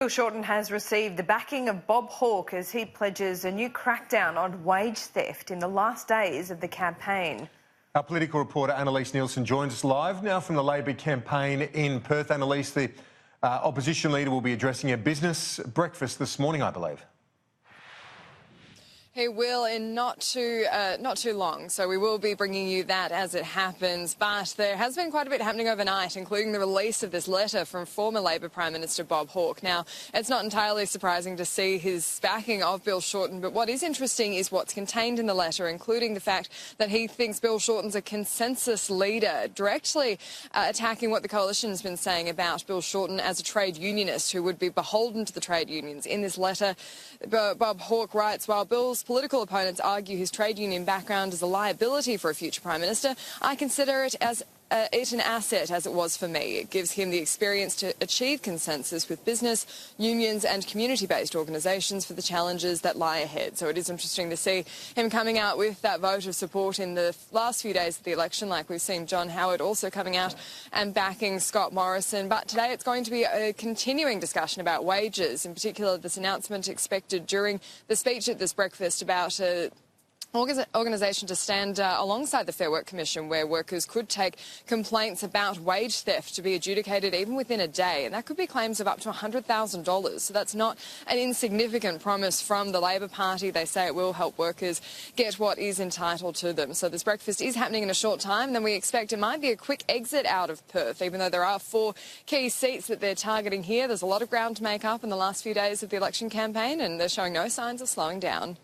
Bill Shorten has received the backing of Bob Hawke as he pledges a new crackdown on wage theft in the last days of the campaign. Our political reporter Annalise Nielsen joins us live now from the Labor campaign in Perth. Annalise, the opposition leader will be addressing a business breakfast this morning, I believe. He will in not too long, so we will be bringing you that as it happens. But there has been quite a bit happening overnight, including the release of this letter from former Labor Prime Minister Bob Hawke. Now, it's not entirely surprising to see his backing of Bill Shorten, but what is interesting is what's contained in the letter, including the fact that he thinks Bill Shorten's a consensus leader, directly attacking what the coalition has been saying about Bill Shorten as a trade unionist who would be beholden to the trade unions. In this letter, Bob Hawke writes, while Bill's political opponents argue his trade union background is a liability for a future Prime Minister, I consider it as an asset, as it was for me. It gives him the experience to achieve consensus with business, unions and community-based organisations for the challenges that lie ahead. So it is interesting to see him coming out with that vote of support in the last few days of the election, like we've seen John Howard also coming out and backing Scott Morrison. But today it's going to be a continuing discussion about wages, in particular this announcement expected during the speech at this breakfast about organisation to stand alongside the Fair Work Commission, where workers could take complaints about wage theft to be adjudicated even within a day, and that could be claims of up to $100,000. So that's not an insignificant promise from the Labor Party. They say it will help workers get what is entitled to them. So this breakfast is happening in a short time, then we expect it might be a quick exit out of Perth, even though there are 4 key seats that they're targeting here. There's a lot of ground to make up in the last few days of the election campaign, and they're showing no signs of slowing down.